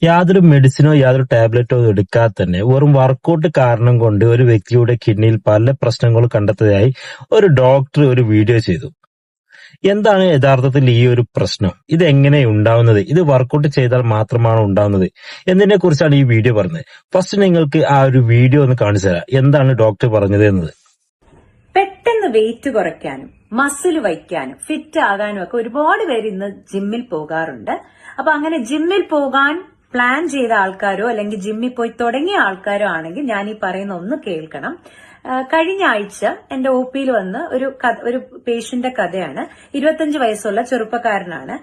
യാതൊരു മെഡിസിനോ യാതൊരു ടാബ്ലറ്റോ എടുക്കാതെ തന്നെ വെറും വർക്കൗട്ട് കാരണം കൊണ്ട് ഒരു വ്യക്തിയുടെ കിഡ്നിയിൽ പല പ്രശ്നങ്ങളും കണ്ടെത്തിയതായി ഒരു ഡോക്ടർ ഒരു വീഡിയോ ചെയ്തു. എന്താണ് യഥാർത്ഥത്തിൽ ഈ ഒരു പ്രശ്നം? ഇത് എങ്ങനെ ഉണ്ടാവുന്നത്? ഇത് വർക്കൗട്ട് ചെയ്താൽ മാത്രമാണോ ഉണ്ടാവുന്നത്? എന്നതിനെ കുറിച്ചാണ് ഈ വീഡിയോ പറയുന്നത്. ഫസ്റ്റ് നിങ്ങൾക്ക് ആ ഒരു വീഡിയോ ഒന്ന് കാണിച്ചു തരാം. എന്താണ് ഡോക്ടർ പറഞ്ഞത് എന്നത്. പെട്ടെന്ന് വെയിറ്റ് കുറയ്ക്കാനും മസിൽ വയ്ക്കാനും ഫിറ്റ് ആകാനും ഒക്കെ ഒരുപാട് പേര് ഇന്ന് ജിമ്മിൽ പോകാറുണ്ട്. അപ്പൊ അങ്ങനെ ജിമ്മിൽ പോകാൻ പ്ലാൻ ചെയ്ത ആൾക്കാരോ അല്ലെങ്കിൽ ജിമ്മിൽ പോയി തുടങ്ങിയ ആൾക്കാരോ ആണെങ്കിൽ ഞാൻ ഈ പറയുന്ന ഒന്ന് കേൾക്കണം. കഴിഞ്ഞ ആഴ്ച എന്റെ ഒ പിയിൽ വന്ന് ഒരു പേഷ്യന്റെ കഥയാണ്. 25 വയസ്സുള്ള ചെറുപ്പക്കാരനാണ്.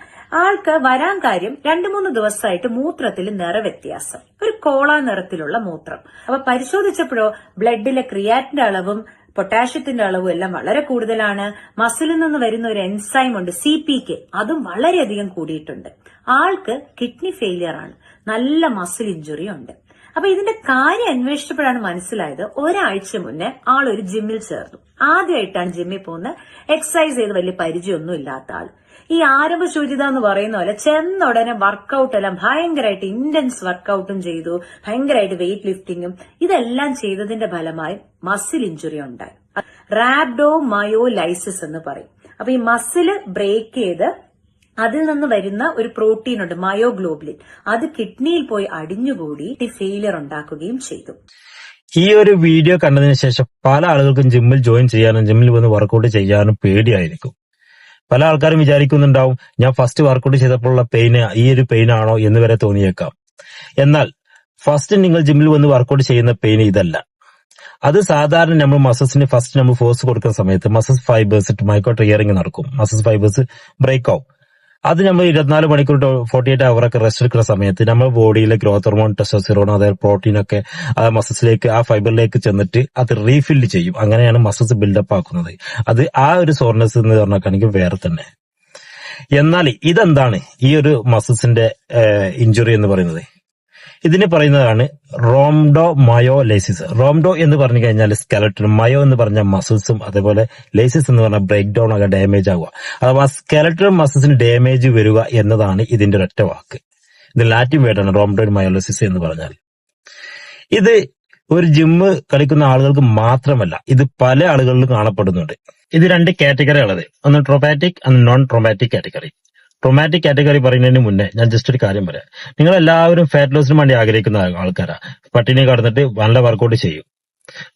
ആൾക്ക് വരാൻ കാര്യം 2-3 ദിവസമായിട്ട് മൂത്രത്തിൽ നിറവ്യത്യാസം, ഒരു കോള നിറത്തിലുള്ള മൂത്രം. അപ്പൊ പരിശോധിച്ചപ്പോഴോ ബ്ലഡിലെ ക്രിയാറ്റിന്റെ അളവും പൊട്ടാഷ്യത്തിന്റെ അളവും എല്ലാം വളരെ കൂടുതലാണ്. മസിലിൽ നിന്ന് വരുന്ന ഒരു എൻസൈം ഉണ്ട് CPK, അതും വളരെയധികം കൂടിയിട്ടുണ്ട്. ആൾക്ക് കിഡ്നി ഫെയിലിയർ ആണ്, നല്ല മസിൽ ഇഞ്ചുറി ഉണ്ട്. അപ്പൊ ഇതിന്റെ കാര്യം അന്വേഷിച്ചപ്പോഴാണ് മനസ്സിലായത്, ഒരാഴ്ച മുന്നേ ആളൊരു ജിമ്മിൽ ചേർന്നു. ആദ്യമായിട്ടാണ് ജിമ്മിൽ പോകുന്നത്. എക്സസൈസ് ചെയ്ത് വലിയ പരിചയമൊന്നും ഇല്ലാത്ത ആള്. ഈ ആരംഭ ശൂചിത എന്ന് പറയുന്ന പോലെ ചെന്ന ഉടനെ വർക്കൗട്ട് എല്ലാം ഭയങ്കരമായിട്ട് ഇന്റൻസ് വർക്കൗട്ടും ചെയ്തു, ഭയങ്കരമായിട്ട് വെയിറ്റ് ലിഫ്റ്റിംഗും ഇതെല്ലാം ചെയ്തതിന്റെ ഫലമായി മസിൽ ഇഞ്ചുറി ഉണ്ടായി. റാബ്ഡോമയോലൈസിസ് എന്ന് പറയും. അപ്പൊ ഈ മസില് ബ്രേക്ക് ചെയ്ത് അതിൽ നിന്ന് വരുന്ന ഒരു പ്രോട്ടീൻ ഉണ്ട്, മയോഗ്ലോബിലിൻ, അത് കിഡ്നിയിൽ പോയി അടിഞ്ഞുകൂടി ഫെയിലിയർ ഉണ്ടാക്കുകയും ചെയ്തു. ഈ ഒരു വീഡിയോ കണ്ടതിന് ശേഷം പല ആളുകൾക്കും ജിമ്മിൽ ജോയിൻ ചെയ്യാനും ജിമ്മിൽ വന്ന് വർക്കൗട്ട് ചെയ്യാനും പേടിയായിരിക്കും. പല ആൾക്കാരും വിചാരിക്കുന്നുണ്ടാവും, ഞാൻ ഫസ്റ്റ് വർക്കൗട്ട് ചെയ്തപ്പോഴുള്ള പെയിന് ഈ ഒരു പെയിൻ ആണോ എന്ന് വരെ തോന്നിയേക്കാം. എന്നാൽ ഫസ്റ്റ് നിങ്ങൾ ജിമ്മിൽ വന്ന് വർക്കൗട്ട് ചെയ്യുന്ന പെയിൻ ഇതല്ല. അത് സാധാരണ നമ്മൾ മസിൽസിന് ഫസ്റ്റ് നമ്മൾ ഫോഴ്സ് കൊടുക്കുന്ന സമയത്ത് മസിൽസ് ഫൈബേഴ്സ് മൈക്രോ ട്രിയറിംഗ് നടക്കും, മസിൽസ് ഫൈബേഴ്സ് ബ്രേക്ക് ആവും. അത് നമ്മൾ 24 മണിക്കൂർ 48 അവറൊക്കെ റെസ്റ്റ് എടുക്കുന്ന സമയത്ത് നമ്മുടെ ബോഡിയിലെ ഗ്രോത്ത് ഹോർമോൺ, ടെസ്റ്റോസ്റ്റിറോൺ, അതായത് പ്രോട്ടീനൊക്കെ ആ മസിൽസിലേക്ക്, ആ ഫൈബറിലേക്ക് ചെന്നിട്ട് അത് റീഫില്ല് ചെയ്യും. അങ്ങനെയാണ് മസിൽസ് ബിൽഡപ്പ് ആക്കുന്നത്. അത് ആ ഒരു സോർനെസ് എന്ന് പറഞ്ഞാൽ വേറെ തന്നെ. എന്നാൽ ഇതെന്താണ് ഈ ഒരു മസിൽസിന്റെ ഇഞ്ചുറി എന്ന് പറയുന്നത്? ഇതിന് പറയുന്നതാണ് റോംഡോമയോലൈസിസ്. റോംഡോ എന്ന് പറഞ്ഞു കഴിഞ്ഞാൽ സ്കെലറ്റൻ, മയോ എന്ന് പറഞ്ഞാൽ മസിൽസും, അതേപോലെ ലൈസിസ് എന്ന് പറഞ്ഞാൽ ബ്രേക്ക് ഡൗൺ ആകുക, ഡാമേജ് ആവുക. അഥവാ സ്കെലറ്റൻ മസിൽസിന് ഡാമേജ് വരിക എന്നതാണ് ഇതിന്റെ ഒരൊറ്റ വാക്ക്. ഇത് ലാറ്റിൻ വേർഡാണ് റോംഡോമയോലൈസിസ് എന്ന് പറഞ്ഞാൽ. ഇത് ഒരു ജിമ്മ് കളിക്കുന്ന ആളുകൾക്ക് മാത്രമല്ല, ഇത് പല ആളുകളിലും കാണപ്പെടുന്നുണ്ട്. ഇത് 2 കാറ്റഗറി ഉള്ളത്, ഒന്ന് ട്രോമാറ്റിക്, ഒന്ന് non traumatic category. Traumatic category പറയുന്നതിന് മുന്നേ ഞാൻ ജസ്റ്റ് ഒരു കാര്യം പറയാം. നിങ്ങൾ എല്ലാവരും ഫാറ്റ് ലോസിന് വേണ്ടി ആഗ്രഹിക്കുന്ന ആൾക്കാരാ. പട്ടിണി കടന്നിട്ട് നല്ല വർക്കൗട്ട് ചെയ്യും.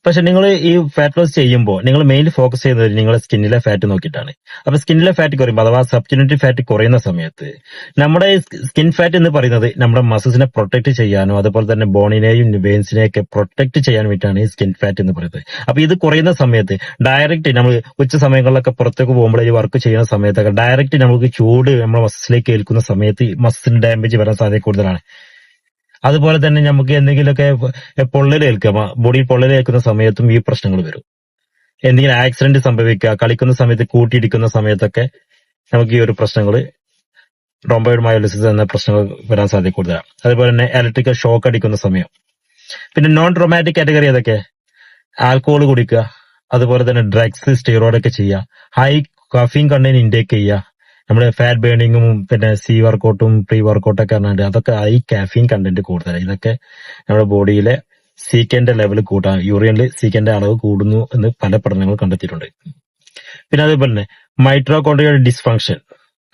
പക്ഷെ നിങ്ങൾ ഈ ഫാറ്റ് ലോസ് ചെയ്യുമ്പോൾ നിങ്ങൾ മെയിൻലി ഫോക്കസ് ചെയ്യുന്നത് നിങ്ങളുടെ സ്കിന്നിലെ ഫാറ്റ് നോക്കിയിട്ടാണ്. അപ്പൊ സ്കിന്നിലെ ഫാറ്റ് കുറയുമ്പോൾ, അഥവാ സബ്സ്റ്റിറ്റ്യൂട്ടറി ഫാറ്റ് കുറയുന്ന സമയത്ത് നമ്മുടെ സ്കിൻ ഫാറ്റ് എന്ന് പറയുന്നത് നമ്മുടെ മസിൽസിനെ പ്രൊട്ടക്ട് ചെയ്യാനോ അതുപോലെ തന്നെ ബോണിനെയും വെയിൻസിനെയൊക്കെ പ്രൊട്ടക്ട് ചെയ്യാൻ വേണ്ടിയിട്ടാണ് ഈ സ്കിൻ ഫാറ്റ് എന്ന് പറയുന്നത്. അപ്പൊ ഇത് കുറയുന്ന സമയത്ത് ഡയറക്റ്റ് നമ്മൾ ഉച്ച സമയങ്ങളിലൊക്കെ പുറത്തേക്ക് പോകുമ്പോൾ ഈ വർക്ക് ചെയ്യുന്ന സമയത്തൊക്കെ ഡയറക്റ്റ് നമുക്ക് ചൂട് നമ്മുടെ മസിൽസിലേക്ക് ഏൽക്കുന്ന സമയത്ത് മസിൽ ഡാമേജ് വരാൻ സാധ്യത കൂടുതലാണ്. അതുപോലെ തന്നെ നമുക്ക് എന്തെങ്കിലുമൊക്കെ പൊള്ളലേൽക്കുക, ബോഡിയിൽ പൊള്ളലേൽക്കുന്ന സമയത്തും ഈ പ്രശ്നങ്ങൾ വരും. എന്തെങ്കിലും ആക്സിഡന്റ് സംഭവിക്കുക, കളിക്കുന്ന സമയത്ത് കൂട്ടിയിടിക്കുന്ന സമയത്തൊക്കെ നമുക്ക് ഈ ഒരു പ്രശ്നങ്ങൾ, റോംബോമയോലൈസിസ് എന്ന പ്രശ്നങ്ങൾ വരാൻ സാധ്യത കൂടുതലാണ്. അതുപോലെ തന്നെ ഇലക്ട്രിക്കൽ ഷോക്ക് അടിക്കുന്ന സമയം. പിന്നെ നോൺ ട്രോമാറ്റിക് കാറ്റഗറി ഏതൊക്കെ? ആൽക്കഹോൾ കുടിക്കുക, അതുപോലെ തന്നെ ഡ്രഗ്സ്, സ്റ്റീറോയിഡ് ഒക്കെ ചെയ്യുക, ഹൈ കഫീൻ കണ്ടന്റ് ഇൻടേക്ക് ചെയ്യുക, നമ്മുടെ ഫാറ്റ് ബേണിങ്ങും പിന്നെ വർക്കൗട്ടും പ്രീ വർക്കൗട്ടും ഒക്കെ പറഞ്ഞാൽ അതൊക്കെ ഈ കാഫീൻ കണ്ടന്റ് കൂടുതലാണ്. ഇതൊക്കെ നമ്മുടെ ബോഡിയിലെ സീക്കന്റെ ലെവൽ കൂട്ടാൻ, യൂറിയനിൽ സീക്കന്റെ അളവ് കൂടുന്നു എന്ന് പല പഠനങ്ങൾ കണ്ടെത്തിയിട്ടുണ്ട്. പിന്നെ അതേപോലെ തന്നെ മൈറ്റോകോൺഡ്രിയൽ ഡിസ്ഫങ്ഷൻ,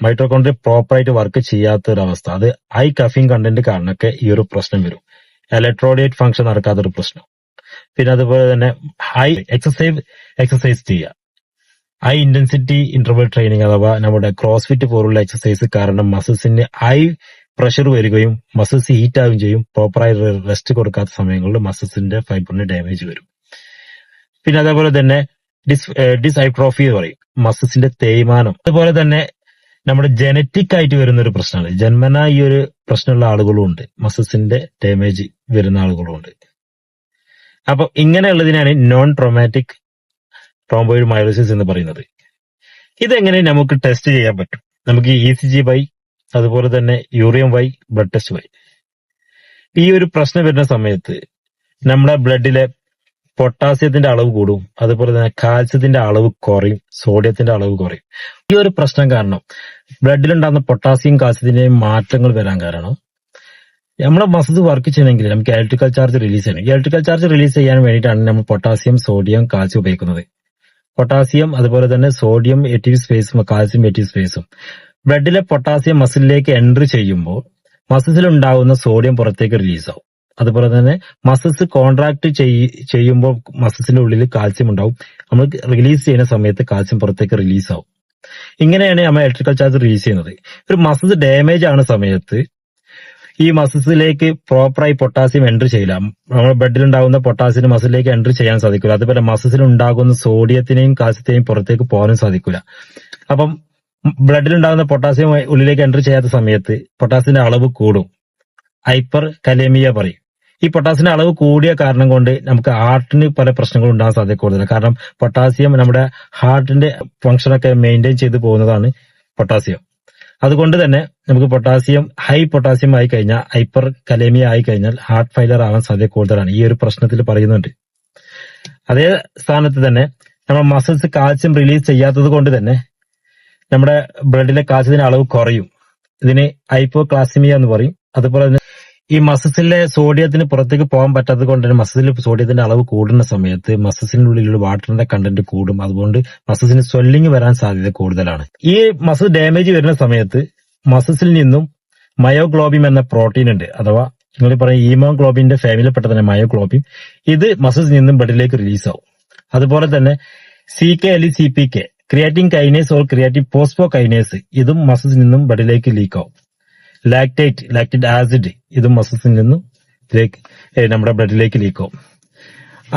മൈറ്റോകോൺഡ്രിയ പ്രോപ്പറായിട്ട് വർക്ക് ചെയ്യാത്തൊരവസ്ഥ, അത് ഹൈ കഫീൻ കണ്ടന്റ് കാരണമൊക്കെ ഈ ഒരു പ്രശ്നം വരും. ഇലക്ട്രോലൈറ്റ് ഫംഗ്ഷൻ നടക്കാത്തൊരു പ്രശ്നം. പിന്നെ അതുപോലെ തന്നെ ഹൈ എക്സസൈസ് ചെയ്യുക, ഹൈ ഇന്റൻസിറ്റി ഇന്റർവൽ ട്രെയിനിങ് അഥവാ നമ്മുടെ ക്രോസ്ഫിറ്റ് പോലുള്ള എക്സസൈസ് കാരണം മസിൽസിന് ഹൈ പ്രഷർ വരികയും മസിൽസ് ഹീറ്റ് ആവുകയും ചെയ്യും. പ്രോപ്പറായി റെസ്റ്റ് കൊടുക്കാത്ത സമയങ്ങളിൽ മസിൽസിന്റെ ഫൈബറിന് ഡാമേജ് വരും. പിന്നെ അതേപോലെ തന്നെ ഡിസ്ഹൈട്രോഫി എന്ന് പറയും, മസിൽസിന്റെ തേയ്മാനം. അതുപോലെ തന്നെ നമ്മുടെ ജനറ്റിക് ആയിട്ട് വരുന്ന ഒരു പ്രശ്നമാണ്. ജന്മന ഈ ഒരു പ്രശ്നമുള്ള ആളുകളും ഉണ്ട്, മസിൽസിന്റെ ഡാമേജ് വരുന്ന ആളുകളും ഉണ്ട്. അപ്പൊ ഇങ്ങനെയുള്ളതിനാണ് നോൺ ട്രോമാറ്റിക് റോംബോമയോലൈസിസ് എന്ന് പറയുന്നത്. ഇതെങ്ങനെ നമുക്ക് ടെസ്റ്റ് ചെയ്യാൻ പറ്റും? നമുക്ക് ECG വഴി, അതുപോലെ തന്നെ യൂറിയം വഴി, ബ്ലഡ് ടെസ്റ്റ് വഴി. ഈ ഒരു പ്രശ്നം വരുന്ന സമയത്ത് നമ്മുടെ ബ്ലഡിലെ പൊട്ടാസ്യത്തിന്റെ അളവ് കൂടും, അതുപോലെ തന്നെ കാൽസ്യത്തിന്റെ അളവ് കുറയും, സോഡിയത്തിന്റെ അളവ് കുറയും. ഈ ഒരു പ്രശ്നം കാരണം ബ്ലഡിലുണ്ടാകുന്ന പൊട്ടാസ്യം കാൽസ്യത്തിന്റെയും മാറ്റങ്ങൾ വരാൻ കാരണം നമ്മളെ മസിൽസ് വർക്ക് ചെയ്യണമെങ്കിൽ നമുക്ക് ഇലക്ട്രിക്കൽ ചാർജ് റിലീസ് ചെയ്യണം. ഇലക്ട്രിക്കൽ ചാർജ് റിലീസ് ചെയ്യാൻ വേണ്ടിയിട്ടാണ് നമ്മൾ പൊട്ടാസ്യം, സോഡിയം, കാൽസ്യം ഉപയോഗിക്കുന്നത്. പൊട്ടാസ്യം അതുപോലെ തന്നെ സോഡിയം എറ്റീവ് സ്പേസും കാൽസ്യം എറ്റീവ് സ്പേസും. ബ്ലഡിലെ പൊട്ടാസ്യം മസിലിലേക്ക് എൻട്രി ചെയ്യുമ്പോൾ മസിൽസിൽ ഉണ്ടാകുന്ന സോഡിയം പുറത്തേക്ക് റിലീസ് ആവും. അതുപോലെ തന്നെ മസിൽസ് കോൺട്രാക്ട് ചെയ്യുമ്പോൾ മസിൽസിന്റെ ഉള്ളിൽ കാൽസ്യം ഉണ്ടാവും. നമ്മൾ റിലീസ് ചെയ്യുന്ന സമയത്ത് കാൽസ്യം പുറത്തേക്ക് റിലീസ് ആവും. ഇങ്ങനെയാണ് നമ്മൾ ഇലക്ട്രിക്കൽ ചാർജ് റിലീസ് ചെയ്യുന്നത്. ഒരു മസിൽസ് ഡാമേജ് ആവുന്ന സമയത്ത് ഈ മസിൽസിലേക്ക് പ്രോപ്പറായി പൊട്ടാസ്യം എൻട്രി ചെയ്യില്ല. നമ്മുടെ ബ്ലഡിലുണ്ടാകുന്ന പൊട്ടാസ്യം മസിലിലേക്ക് എൻട്രി ചെയ്യാൻ സാധിക്കില്ല. അതുപോലെ മസിൽസിൽ ഉണ്ടാകുന്ന സോഡിയത്തിനെയും കാൽസ്യത്തെയും പുറത്തേക്ക് പോകാനും സാധിക്കില്ല. അപ്പം ബ്ലഡിലുണ്ടാകുന്ന പൊട്ടാസ്യം ഉള്ളിലേക്ക് എൻട്രി ചെയ്യാത്ത സമയത്ത് പൊട്ടാസ്യത്തിന്റെ അളവ് കൂടും. ഹൈപ്പർ കലേമിയ പറയും. ഈ പൊട്ടാസ്യത്തിന്റെ അളവ് കൂടിയ കാരണം കൊണ്ട് നമുക്ക് ഹാർട്ടിന് പല പ്രശ്നങ്ങളും ഉണ്ടാകാൻ സാധ്യത കൂടുതലാണ്. കാരണം പൊട്ടാസ്യം നമ്മുടെ ഹാർട്ടിന്റെ ഫംഗ്ഷനൊക്കെ മെയിൻറ്റെയിൻ ചെയ്തു പോകുന്നതാണ് പൊട്ടാസ്യം. അതുകൊണ്ട് തന്നെ നമുക്ക് പൊട്ടാസ്യം ഹൈ പൊട്ടാസ്യം ആയി കഴിഞ്ഞാൽ, ഹൈപ്പർ കലേമിയ ആയി കഴിഞ്ഞാൽ ഹാർട്ട് ഫെയിലർ ആവാൻ സാധ്യത കൂടുതലാണ്. ഈ ഒരു പ്രശ്നത്തിൽ പറയുന്നുണ്ട്. അതേ സ്ഥാനത്ത് തന്നെ നമ്മുടെ മസിൽസ് കാൽസ്യം റിലീസ് ചെയ്യാത്തത് കൊണ്ട് തന്നെ നമ്മുടെ ബ്ലഡിലെ കാൽസ്യത്തിന്റെ അളവ് കുറയും. ഇതിന് ഹൈപ്പോക്ലാസിമിയ എന്ന് പറയും. അതുപോലെ തന്നെ ഈ മസിൽസിലെ സോഡിയത്തിന് പുറത്തേക്ക് പോകാൻ പറ്റാത്തത് കൊണ്ട് തന്നെ മസിൽസിൽ സോഡിയത്തിന്റെ അളവ് കൂടുന്ന സമയത്ത് മസിൽസിനുള്ളിലുള്ള വാട്ടറിന്റെ കണ്ടന്റ് കൂടും. അതുകൊണ്ട് മസിൽസിന് സ്വെല്ലിംഗ് വരാൻ സാധ്യത കൂടുതലാണ്. ഈ മസിൽ ഡാമേജ് വരുന്ന സമയത്ത് മസിൽസിൽ നിന്നും മയോഗ്ലോബിൻ എന്ന പ്രോട്ടീൻ ഉണ്ട്, അഥവാ നിങ്ങൾ പറയും ഹീമോഗ്ലോബിന്റെ ഫാമിലിയിൽപ്പെട്ട തന്നെ മയോഗ്ലോബിൻ. ഇത് മസിൽസിൽ നിന്നും ബ്ലഡിലേക്ക് റിലീസ് ആവും. അതുപോലെ തന്നെ CK അല്ലെങ്കിൽ CPK, creatine kinase or creatine phospho kinase, ഇതും മസിൽസിൽ നിന്നും ബ്ലഡിലേക്ക് ലീക്ക് ആവും. ലാക്റ്റിക് ആസിഡ്, ഇതും മസിൽസിൽ നിന്നും നമ്മുടെ ബ്ലഡിലേക്ക് ലീക്ക് ആവും.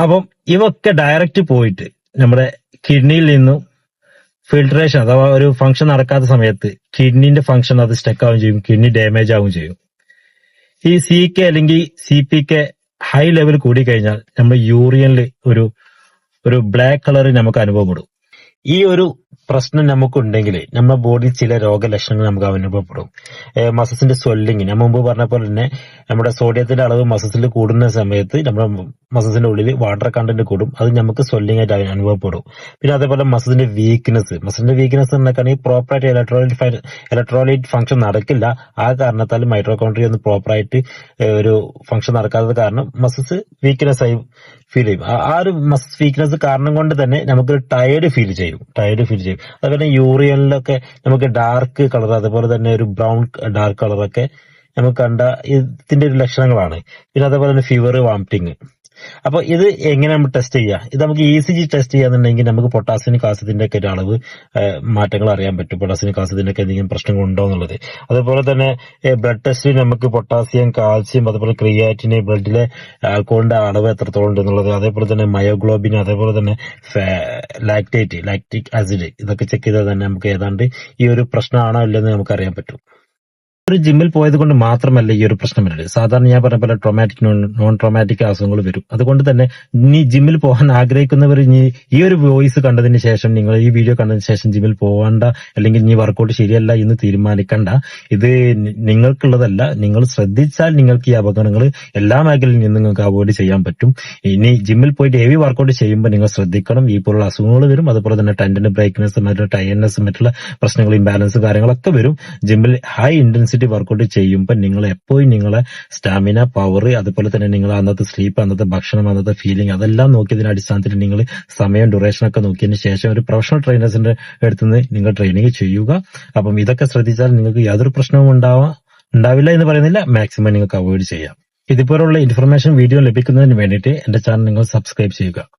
അപ്പം ഇവയൊക്കെ ഡയറക്റ്റ് പോയിട്ട് നമ്മുടെ കിഡ്നിയിൽ നിന്നും ഫിൽട്രേഷൻ അഥവാ ഒരു ഫംഗ്ഷൻ നടക്കാത്ത സമയത്ത് കിഡ്നിന്റെ ഫംഗ്ഷൻ അത് സ്റ്റക്ക് ആവുകയും ചെയ്യും, കിഡ്നി ഡാമേജ് ആവുകയും ചെയ്യും. ഈ CK അല്ലെങ്കിൽ CPK ഹൈ ലെവൽ കൂടി കഴിഞ്ഞാൽ നമ്മുടെ യൂറിയനിൽ ഒരു ബ്ലാക്ക് കളർ നമുക്ക് അനുഭവപ്പെടും. ഈ ഒരു പ്രശ്നം നമുക്കുണ്ടെങ്കിൽ നമ്മുടെ ബോഡിയിൽ ചില രോഗലക്ഷണങ്ങൾ നമുക്ക് അനുഭവപ്പെടും. മസിൽസിന്റെ സ്വെല്ലിങ്, ഞാൻ മുമ്പ് പറഞ്ഞ പോലെ തന്നെ നമ്മുടെ സോഡിയത്തിന്റെ അളവ് മസിൽസിൽ കൂടുന്ന സമയത്ത് നമ്മുടെ മസിൽസിന്റെ ഉള്ളിൽ വാട്ടർ കണ്ടന്റ് കൂടും. അത് നമുക്ക് സ്വെല്ലിംഗ് ആയിട്ട് അനുഭവപ്പെടും. പിന്നെ അതേപോലെ മസിൽസിന്റെ വീക്ക്നെസ് എന്നൊക്കെയാണെങ്കിൽ പ്രോപ്പറായിട്ട് ഇലക്ട്രോലൈറ്റ് ഫംഗ്ഷൻ നടക്കില്ല. ആ കാരണത്താൽ മൈറ്റോകോൺട്രിയ ഒന്നും പ്രോപ്പറായിട്ട് ഒരു ഫംഗ്ഷൻ നടക്കാത്തത് കാരണം മസിൽസ് വീക്ക്നെസ് ആയി ഫീൽ ചെയ്യും. ആ ഒരു മസിൽസ് വീക്ക്നെസ് കാരണം കൊണ്ട് തന്നെ നമുക്കൊരു ടയർഡ് ഫീൽ ചെയ്യും. അതുപോലെ യൂറിയനിലൊക്കെ നമുക്ക് ഡാർക്ക് കളർ, അതുപോലെ തന്നെ ഒരു ബ്രൗൺ ഡാർക്ക് കളറൊക്കെ നമുക്ക് കണ്ട ഇതിന്റെ ഒരു ലക്ഷണങ്ങളാണ്. പിന്നെ അതേപോലെ തന്നെ ഫീവർ, വാമിറ്റിങ്. അപ്പൊ ഇത് എങ്ങനെ നമ്മൾ ടെസ്റ്റ് ചെയ്യുക? ഇത് നമുക്ക് ECG ടെസ്റ്റ് ചെയ്യാന്നുണ്ടെങ്കിൽ നമുക്ക് പൊട്ടാസ്യം കാൽസ്യത്തിന്റെ ഒക്കെ ഒരു അളവ് മാറ്റങ്ങൾ അറിയാൻ പറ്റും. പൊട്ടാസ്യം കാൽസ്യത്തിന്റെ ഒക്കെ എന്തെങ്കിലും പ്രശ്നങ്ങൾ ഉണ്ടോ എന്നുള്ളത്. അതുപോലെ തന്നെ ബ്ലഡ് ടെസ്റ്റിൽ നമുക്ക് പൊട്ടാസ്യം, കാൽസ്യം, അതുപോലെ ക്രിയാറ്റിന്, ബ്ലഡിലെ ആൽക്കഹോളിന്റെ അളവ് എത്രത്തോളം ഉണ്ട് എന്നുള്ളത്, അതേപോലെ തന്നെ മയോഗ്ലോബിൻ, അതേപോലെ തന്നെ ലാക്റ്റിക് ആസിഡ്, ഇതൊക്കെ ചെക്ക് ചെയ്താൽ തന്നെ നമുക്ക് ഏതാണ്ട് ഈ ഒരു പ്രശ്നമാണോ ഇല്ലെന്ന് നമുക്ക് അറിയാൻ പറ്റും. ഒരു ജിമ്മിൽ പോയത് കൊണ്ട് മാത്രമല്ല ഈ ഒരു പ്രശ്നം വരുന്നത്. സാധാരണ ഞാൻ പറഞ്ഞ പോലെ ട്രോമാറ്റിക്, നോൺ ട്രോമാറ്റിക് അസുഖങ്ങൾ വരും. അതുകൊണ്ട് തന്നെ ഇനി ജിമ്മിൽ പോകാൻ ആഗ്രഹിക്കുന്നവർ ഈ ഒരു വോയിസ് കണ്ടതിന് ശേഷം, നിങ്ങൾ ഈ വീഡിയോ കണ്ടതിന് ശേഷം ജിമ്മിൽ പോകണ്ട, അല്ലെങ്കിൽ ഇനി വർക്കൗട്ട് ശരിയല്ല എന്ന് തീരുമാനിക്കണ്ട. ഇത് നിങ്ങൾക്കുള്ളതല്ല. നിങ്ങൾ ശ്രദ്ധിച്ചാൽ നിങ്ങൾക്ക് ഈ അപകടങ്ങൾ എല്ലാ മേഖലയിൽ നിന്നും നിങ്ങൾക്ക് അവോയ്ഡ് ചെയ്യാൻ പറ്റും. ഇനി ജിമ്മിൽ പോയിട്ട് ഹെവി വർക്കൗട്ട് ചെയ്യുമ്പോൾ നിങ്ങൾ ശ്രദ്ധിക്കണം. ഈ പോലുള്ള അസുഖങ്ങൾ വരും. അതുപോലെ തന്നെ ടെൻഡൻ ബ്രേക്ക്നെസ്, മറ്റുള്ള ടയർനെസ്, മറ്റുള്ള പ്രശ്നങ്ങൾ, ഇംബാലൻസ് കാര്യങ്ങളൊക്കെ വരും. ജിമ്മിൽ ഹൈ ഇന്റൻസിറ്റി വർക്കൗട്ട് ചെയ്യുമ്പോൾ നിങ്ങൾ എപ്പോഴും നിങ്ങളെ സ്റ്റാമിന, പവർ, അതുപോലെ തന്നെ നിങ്ങൾ അന്നത്തെ സ്ലീപ്പ്, അന്നത്തെ ഭക്ഷണം, അന്നത്തെ ഫീലിംഗ്, അതെല്ലാം നോക്കിയതിന്റെ അടിസ്ഥാനത്തിൽ നിങ്ങൾ സമയം, ഡ്യൂറേഷൻ ഒക്കെ നോക്കിയതിന് ശേഷം ഒരു പ്രൊഫഷണൽ ട്രെയിനേഴ്സിന്റെ അടുത്തുനിന്ന് നിങ്ങൾ ട്രെയിനിങ് ചെയ്യുക. അപ്പം ഇതൊക്കെ ശ്രദ്ധിച്ചാൽ നിങ്ങൾക്ക് യാതൊരു പ്രശ്നവും ഉണ്ടാവില്ല എന്ന് പറയുന്നില്ല. മാക്സിമം നിങ്ങൾക്ക് അവോയ്ഡ് ചെയ്യാം. ഇതുപോലുള്ള ഇൻഫർമേഷൻ വീഡിയോ ലഭിക്കുന്നതിന് വേണ്ടിയിട്ട് എന്റെ ചാനൽ നിങ്ങൾ സബ്സ്ക്രൈബ് ചെയ്യുക.